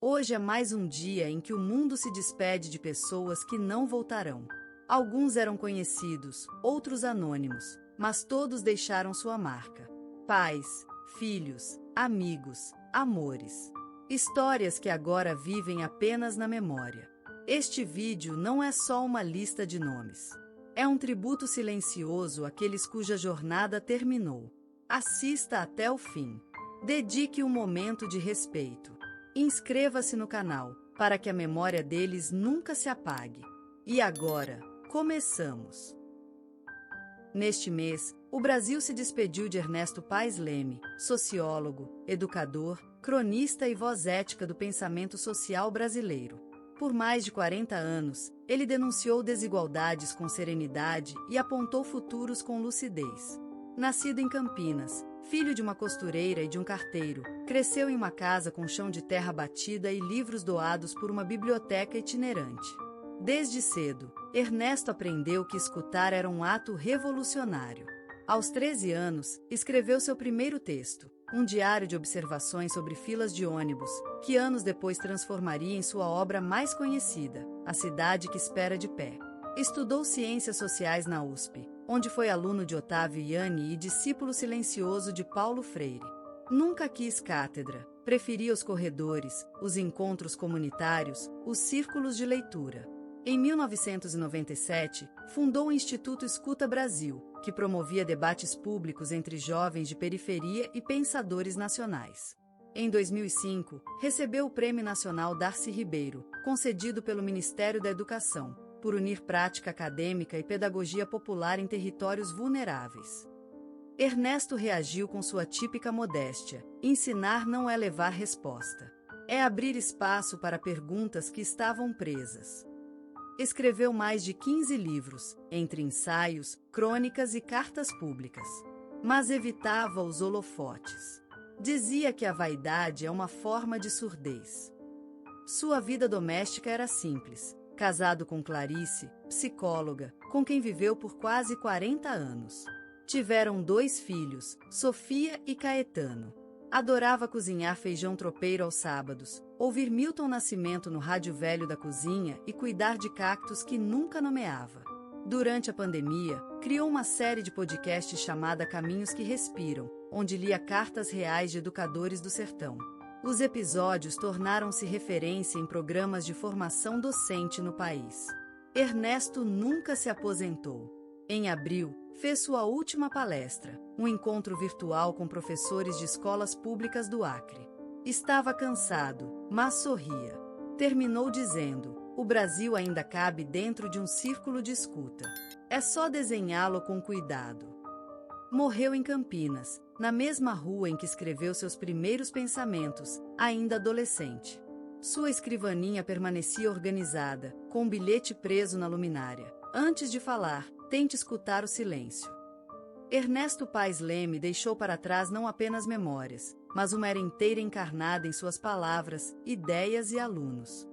Hoje é mais um dia em que o mundo se despede de pessoas que não voltarão. Alguns eram conhecidos, outros anônimos, mas todos deixaram sua marca. Pais, filhos, amigos, amores. Histórias que agora vivem apenas na memória. Este vídeo não é só uma lista de nomes. É um tributo silencioso àqueles cuja jornada terminou. Assista até o fim. Dedique um momento de respeito. Inscreva-se no canal, para que a memória deles nunca se apague. E agora, começamos! Neste mês, o Brasil se despediu de Ernesto Paes Leme, sociólogo, educador, cronista e voz ética do pensamento social brasileiro. Por mais de 40 anos, ele denunciou desigualdades com serenidade e apontou futuros com lucidez. Nascido em Campinas, filho de uma costureira e de um carteiro, cresceu em uma casa com chão de terra batida e livros doados por uma biblioteca itinerante. Desde cedo, Ernesto aprendeu que escutar era um ato revolucionário. Aos 13 anos, escreveu seu primeiro texto, um diário de observações sobre filas de ônibus, que anos depois transformaria em sua obra mais conhecida, A Cidade que Espera de Pé. Estudou Ciências Sociais na USP, onde foi aluno de Otávio Yanni e discípulo silencioso de Paulo Freire. Nunca quis cátedra, preferia os corredores, os encontros comunitários, os círculos de leitura. Em 1997, fundou o Instituto Escuta Brasil, que promovia debates públicos entre jovens de periferia e pensadores nacionais. Em 2005, recebeu o Prêmio Nacional Darcy Ribeiro, concedido pelo Ministério da Educação, por unir prática acadêmica e pedagogia popular em territórios vulneráveis. Ernesto reagiu com sua típica modéstia: ensinar não é levar resposta. É abrir espaço para perguntas que estavam presas. Escreveu mais de 15 livros, entre ensaios, crônicas e cartas públicas. Mas evitava os holofotes. Dizia que a vaidade é uma forma de surdez. Sua vida doméstica era simples. Casado com Clarice, psicóloga, com quem viveu por quase 40 anos. Tiveram 2 filhos, Sofia e Caetano. Adorava cozinhar feijão tropeiro aos sábados, ouvir Milton Nascimento no rádio velho da cozinha e cuidar de cactos que nunca nomeava. Durante a pandemia, criou uma série de podcasts chamada Caminhos que Respiram, onde lia cartas reais de educadores do sertão. Os episódios tornaram-se referência em programas de formação docente no país. Ernesto nunca se aposentou. Em abril, fez sua última palestra, um encontro virtual com professores de escolas públicas do Acre. Estava cansado, mas sorria. Terminou dizendo: "O Brasil ainda cabe dentro de um círculo de escuta. É só desenhá-lo com cuidado." Morreu em Campinas, na mesma rua em que escreveu seus primeiros pensamentos, ainda adolescente. Sua escrivaninha permanecia organizada, com um bilhete preso na luminária. Antes de falar, tente escutar o silêncio. Ernesto Paes Leme deixou para trás não apenas memórias, mas uma era inteira encarnada em suas palavras, ideias e alunos.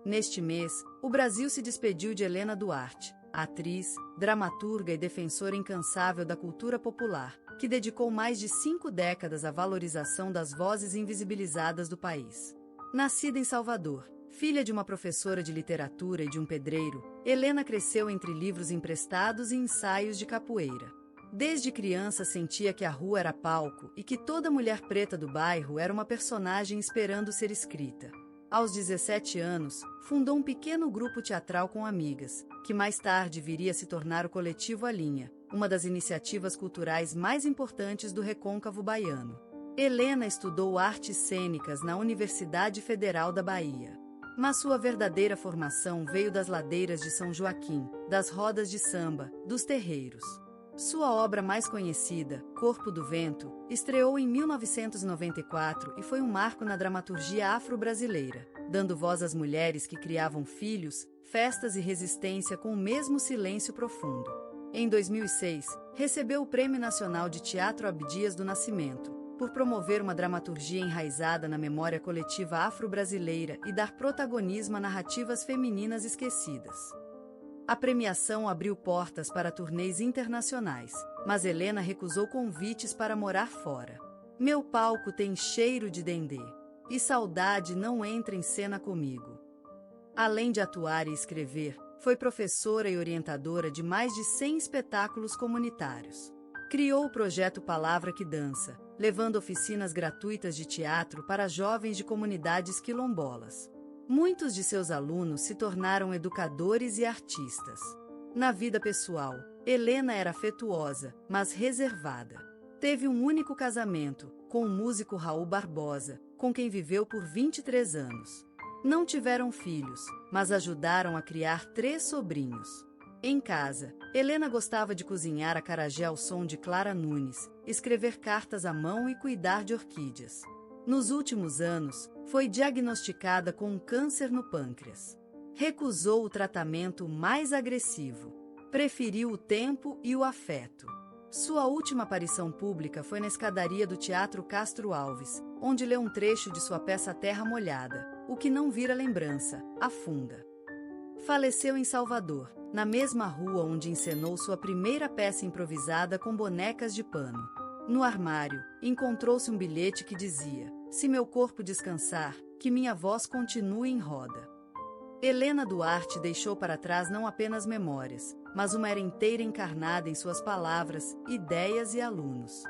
Neste mês, o Brasil se despediu de Helena Duarte, atriz, dramaturga e defensora incansável da cultura popular, que dedicou mais de 5 décadas à valorização das vozes invisibilizadas do país. Nascida em Salvador, filha de uma professora de literatura e de um pedreiro, Helena cresceu entre livros emprestados e ensaios de capoeira. Desde criança sentia que a rua era palco e que toda mulher preta do bairro era uma personagem esperando ser escrita. Aos 17 anos, fundou um pequeno grupo teatral com amigas, que mais tarde viria a se tornar o Coletivo A Linha, uma das iniciativas culturais mais importantes do recôncavo baiano. Helena estudou artes cênicas na Universidade Federal da Bahia. Mas sua verdadeira formação veio das ladeiras de São Joaquim, das rodas de samba, dos terreiros. Sua obra mais conhecida, Corpo do Vento, estreou em 1994 e foi um marco na dramaturgia afro-brasileira, dando voz às mulheres que criavam filhos, festas e resistência com o mesmo silêncio profundo. Em 2006, recebeu o Prêmio Nacional de Teatro Abdias do Nascimento, por promover uma dramaturgia enraizada na memória coletiva afro-brasileira e dar protagonismo a narrativas femininas esquecidas. A premiação abriu portas para turnês internacionais, mas Helena recusou convites para morar fora. Meu palco tem cheiro de dendê. E saudade não entra em cena comigo. Além de atuar e escrever, foi professora e orientadora de mais de 100 espetáculos comunitários. Criou o projeto Palavra que Dança, levando oficinas gratuitas de teatro para jovens de comunidades quilombolas. Muitos de seus alunos se tornaram educadores e artistas. Na vida pessoal, Helena era afetuosa, mas reservada. Teve um único casamento, com o músico Raul Barbosa, com quem viveu por 23 anos. Não tiveram filhos, mas ajudaram a criar 3 sobrinhos. Em casa, Helena gostava de cozinhar acarajé ao som de Clara Nunes, escrever cartas à mão e cuidar de orquídeas. Nos últimos anos, foi diagnosticada com um câncer no pâncreas. Recusou o tratamento mais agressivo. Preferiu o tempo e o afeto. Sua última aparição pública foi na escadaria do Teatro Castro Alves, onde leu um trecho de sua peça Terra Molhada, O que não vira lembrança, afunda. Faleceu em Salvador, na mesma rua onde encenou sua primeira peça improvisada com bonecas de pano. No armário, encontrou-se um bilhete que dizia: "Se meu corpo descansar, que minha voz continue em roda." Helena Duarte deixou para trás não apenas memórias, mas uma era inteira encarnada em suas palavras, ideias e alunos.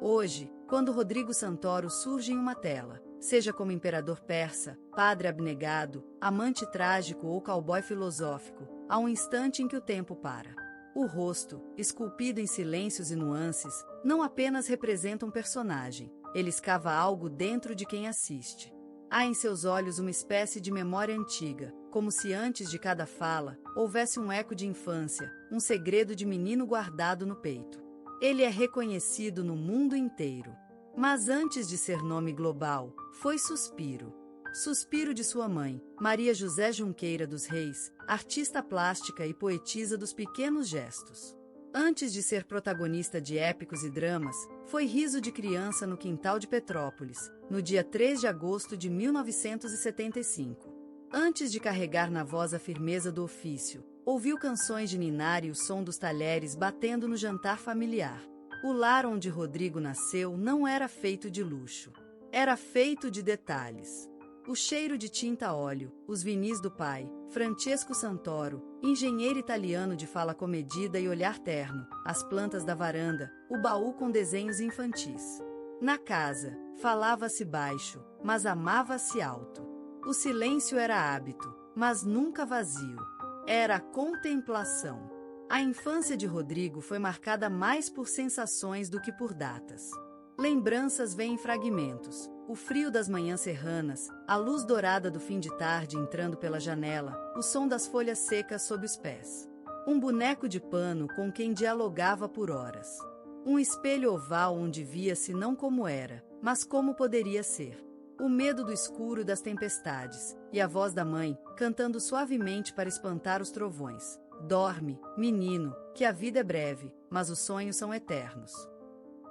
Hoje, quando Rodrigo Santoro surge em uma tela, seja como imperador persa, padre abnegado, amante trágico ou cowboy filosófico, há um instante em que o tempo para. O rosto, esculpido em silêncios e nuances, não apenas representa um personagem, ele escava algo dentro de quem assiste. Há em seus olhos uma espécie de memória antiga, como se antes de cada fala, houvesse um eco de infância, um segredo de menino guardado no peito. Ele é reconhecido no mundo inteiro. Mas antes de ser nome global, foi Suspiro. Suspiro de sua mãe, Maria José Junqueira dos Reis, artista plástica e poetisa dos pequenos gestos. Antes de ser protagonista de épicos e dramas, foi riso de criança no quintal de Petrópolis, no dia 3 de agosto de 1975. Antes de carregar na voz a firmeza do ofício, ouviu canções de ninar e o som dos talheres batendo no jantar familiar. O lar onde Rodrigo nasceu não era feito de luxo. Era feito de detalhes. O cheiro de tinta a óleo, os vinis do pai, Francesco Santoro, engenheiro italiano de fala comedida e olhar terno, as plantas da varanda, o baú com desenhos infantis. Na casa, falava-se baixo, mas amava-se alto. O silêncio era hábito, mas nunca vazio. Era contemplação. A infância de Rodrigo foi marcada mais por sensações do que por datas. Lembranças vêm em fragmentos. O frio das manhãs serranas, a luz dourada do fim de tarde entrando pela janela, o som das folhas secas sob os pés. Um boneco de pano com quem dialogava por horas. Um espelho oval onde via-se não como era, mas como poderia ser. O medo do escuro e das tempestades, e a voz da mãe, cantando suavemente para espantar os trovões. Dorme, menino, que a vida é breve, mas os sonhos são eternos.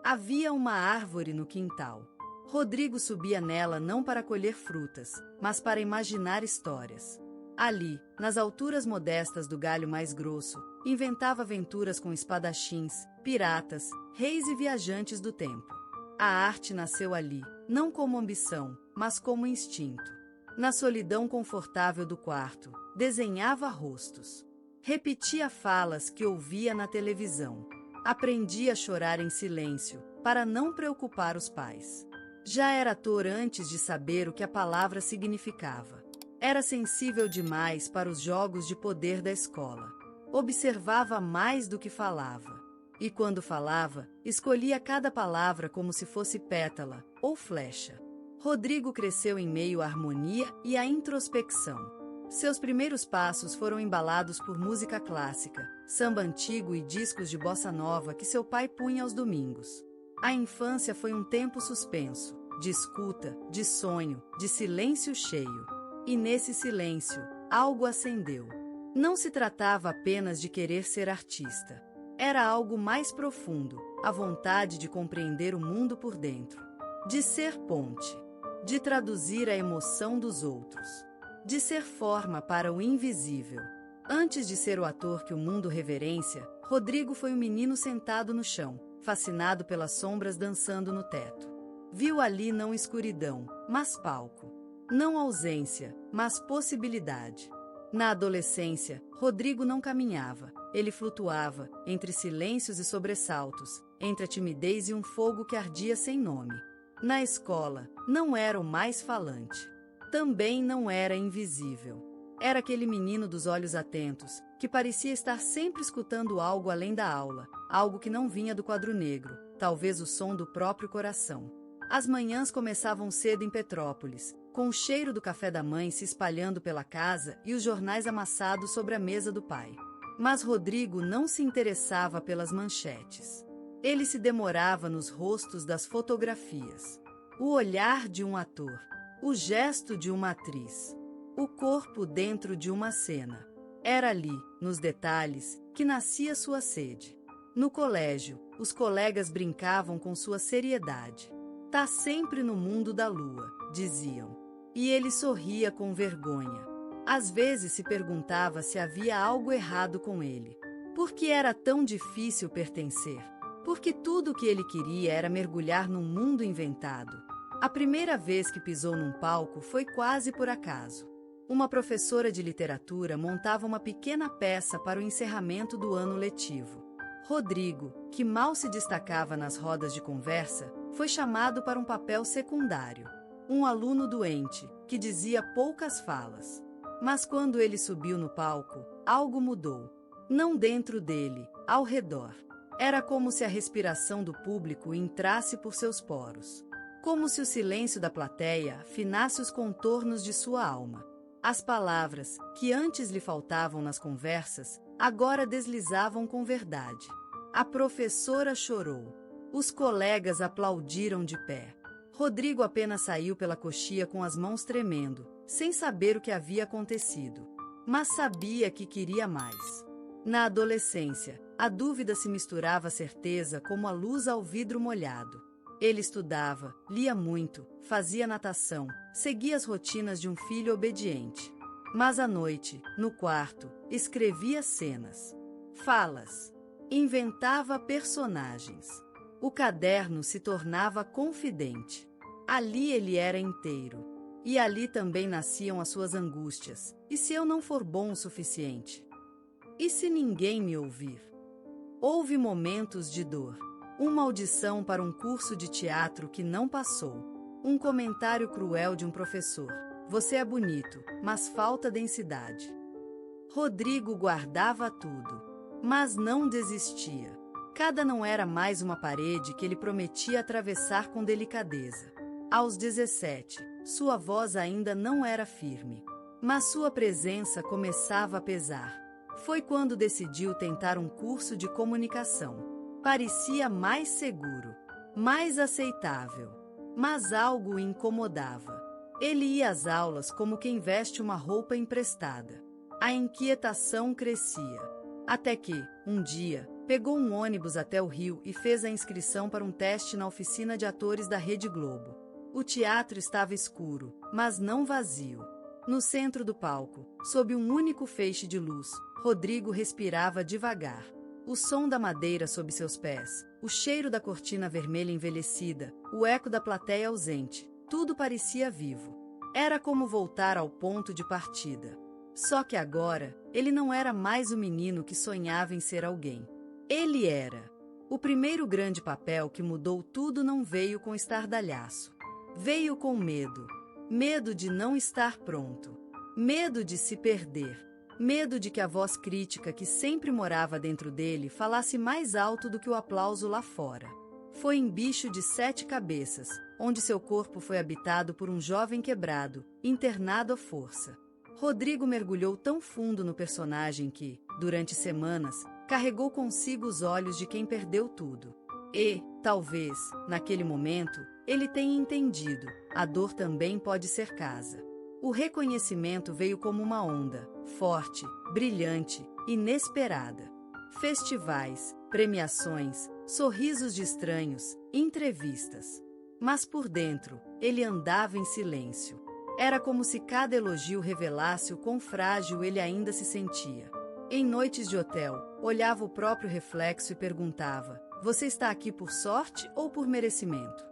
Havia uma árvore no quintal. Rodrigo subia nela não para colher frutas, mas para imaginar histórias. Ali, nas alturas modestas do galho mais grosso, inventava aventuras com espadachins, piratas, reis e viajantes do tempo. A arte nasceu ali, não como ambição, mas como instinto. Na solidão confortável do quarto, desenhava rostos. Repetia falas que ouvia na televisão. Aprendia a chorar em silêncio, para não preocupar os pais. Já era ator antes de saber o que a palavra significava. Era sensível demais para os jogos de poder da escola. Observava mais do que falava. E quando falava, escolhia cada palavra como se fosse pétala ou flecha. Rodrigo cresceu em meio à harmonia e à introspecção. Seus primeiros passos foram embalados por música clássica, samba antigo e discos de bossa nova que seu pai punha aos domingos. A infância foi um tempo suspenso, de escuta, de sonho, de silêncio cheio. E nesse silêncio, algo acendeu. Não se tratava apenas de querer ser artista. Era algo mais profundo, a vontade de compreender o mundo por dentro. De ser ponte. De traduzir a emoção dos outros. De ser forma para o invisível. Antes de ser o ator que o mundo reverência, Rodrigo foi um menino sentado no chão, fascinado pelas sombras dançando no teto. Viu ali não escuridão, mas palco. Não ausência, mas possibilidade. Na adolescência, Rodrigo não caminhava, ele flutuava, entre silêncios e sobressaltos, entre a timidez e um fogo que ardia sem nome. Na escola, não era o mais falante. Também não era invisível. Era aquele menino dos olhos atentos, que parecia estar sempre escutando algo além da aula, algo que não vinha do quadro negro, talvez o som do próprio coração. As manhãs começavam cedo em Petrópolis, com o cheiro do café da mãe se espalhando pela casa e os jornais amassados sobre a mesa do pai. Mas Rodrigo não se interessava pelas manchetes. Ele se demorava nos rostos das fotografias. O olhar de um ator, o gesto de uma atriz, o corpo dentro de uma cena. Era ali, nos detalhes, que nascia sua sede. No colégio, os colegas brincavam com sua seriedade. Tá sempre no mundo da lua, diziam. E ele sorria com vergonha. Às vezes se perguntava se havia algo errado com ele. Por que era tão difícil pertencer? Porque tudo o que ele queria era mergulhar num mundo inventado. A primeira vez que pisou num palco foi quase por acaso. Uma professora de literatura montava uma pequena peça para o encerramento do ano letivo. Rodrigo, que mal se destacava nas rodas de conversa, foi chamado para um papel secundário. Um aluno doente, que dizia poucas falas. Mas quando ele subiu no palco, algo mudou. Não dentro dele, ao redor. Era como se a respiração do público entrasse por seus poros. Como se o silêncio da plateia afinasse os contornos de sua alma. As palavras, que antes lhe faltavam nas conversas, agora deslizavam com verdade. A professora chorou. Os colegas aplaudiram de pé. Rodrigo apenas saiu pela coxia com as mãos tremendo, sem saber o que havia acontecido. Mas sabia que queria mais. Na adolescência, a dúvida se misturava à certeza como a luz ao vidro molhado. Ele estudava, lia muito, fazia natação, seguia as rotinas de um filho obediente. Mas à noite, no quarto, escrevia cenas, falas, inventava personagens. O caderno se tornava confidente. Ali ele era inteiro. E ali também nasciam as suas angústias. E se eu não for bom o suficiente? E se ninguém me ouvir? Houve momentos de dor. Uma audição para um curso de teatro que não passou. Um comentário cruel de um professor. Você é bonito, mas falta densidade. Rodrigo guardava tudo, mas não desistia. Cada não era mais uma parede que ele prometia atravessar com delicadeza. Aos 17, sua voz ainda não era firme, mas sua presença começava a pesar. Foi quando decidiu tentar um curso de comunicação. Parecia mais seguro, mais aceitável, mas algo o incomodava. Ele ia às aulas como quem veste uma roupa emprestada. A inquietação crescia, até que, um dia, pegou um ônibus até o Rio e fez a inscrição para um teste na oficina de atores da Rede Globo. O teatro estava escuro, mas não vazio. No centro do palco, sob um único feixe de luz, Rodrigo respirava devagar. O som da madeira sob seus pés, o cheiro da cortina vermelha envelhecida, o eco da plateia ausente, tudo parecia vivo. Era como voltar ao ponto de partida. Só que agora, ele não era mais o menino que sonhava em ser alguém. Ele era. O primeiro grande papel que mudou tudo não veio com estardalhaço. Veio com medo. Medo de não estar pronto. Medo de se perder. Medo de que a voz crítica que sempre morava dentro dele falasse mais alto do que o aplauso lá fora. Foi em Bicho de 7 Cabeças, onde seu corpo foi habitado por um jovem quebrado, internado à força. Rodrigo mergulhou tão fundo no personagem que, durante semanas, carregou consigo os olhos de quem perdeu tudo. E, talvez, naquele momento, ele tenha entendido, a dor também pode ser casa. O reconhecimento veio como uma onda, forte, brilhante, inesperada. Festivais, premiações, sorrisos de estranhos, entrevistas. Mas por dentro, ele andava em silêncio. Era como se cada elogio revelasse o quão frágil ele ainda se sentia. Em noites de hotel, olhava o próprio reflexo e perguntava: você está aqui por sorte ou por merecimento?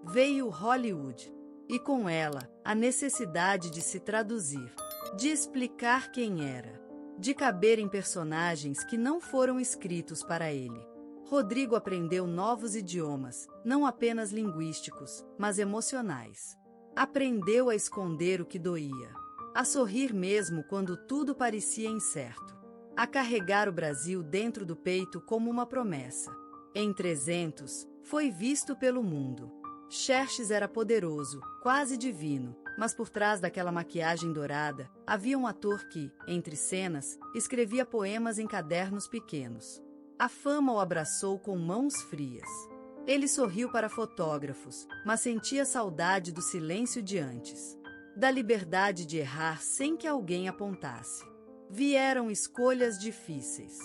Veio Hollywood. E com ela, a necessidade de se traduzir, de explicar quem era, de caber em personagens que não foram escritos para ele. Rodrigo aprendeu novos idiomas, não apenas linguísticos, mas emocionais. Aprendeu a esconder o que doía, a sorrir mesmo quando tudo parecia incerto, a carregar o Brasil dentro do peito como uma promessa. Em 300, foi visto pelo mundo. Xerxes era poderoso, quase divino, mas por trás daquela maquiagem dourada, havia um ator que, entre cenas, escrevia poemas em cadernos pequenos. A fama o abraçou com mãos frias. Ele sorriu para fotógrafos, mas sentia saudade do silêncio de antes, da liberdade de errar sem que alguém apontasse. Vieram escolhas difíceis,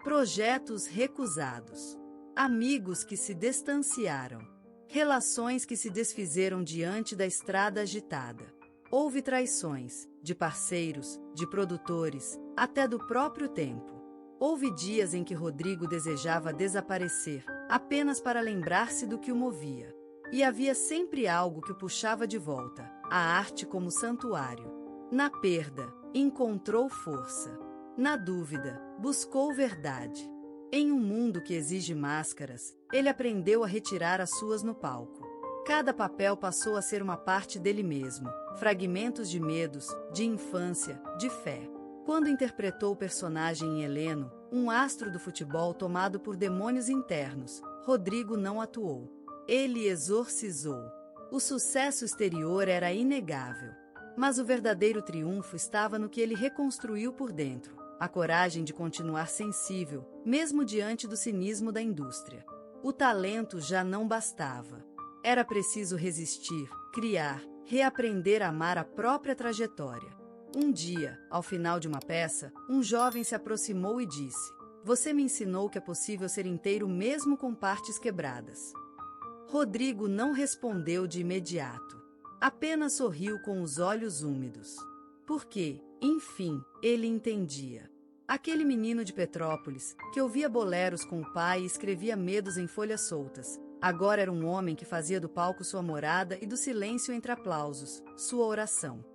projetos recusados, amigos que se distanciaram, relações que se desfizeram diante da estrada agitada. Houve traições, de parceiros, de produtores, até do próprio tempo. Houve dias em que Rodrigo desejava desaparecer, apenas para lembrar-se do que o movia. E havia sempre algo que o puxava de volta, a arte como santuário. Na perda, encontrou força. Na dúvida, buscou verdade. Em um mundo que exige máscaras, ele aprendeu a retirar as suas no palco. Cada papel passou a ser uma parte dele mesmo, fragmentos de medos, de infância, de fé. Quando interpretou o personagem em Heleno, um astro do futebol tomado por demônios internos, Rodrigo não atuou. Ele exorcizou. O sucesso exterior era inegável, mas o verdadeiro triunfo estava no que ele reconstruiu por dentro. A coragem de continuar sensível, mesmo diante do cinismo da indústria. O talento já não bastava. Era preciso resistir, criar, reaprender a amar a própria trajetória. Um dia, ao final de uma peça, um jovem se aproximou e disse: você me ensinou que é possível ser inteiro mesmo com partes quebradas. Rodrigo não respondeu de imediato. Apenas sorriu com os olhos úmidos. Porque, enfim, ele entendia. Aquele menino de Petrópolis, que ouvia boleros com o pai e escrevia medos em folhas soltas, agora era um homem que fazia do palco sua morada e do silêncio entre aplausos, sua oração.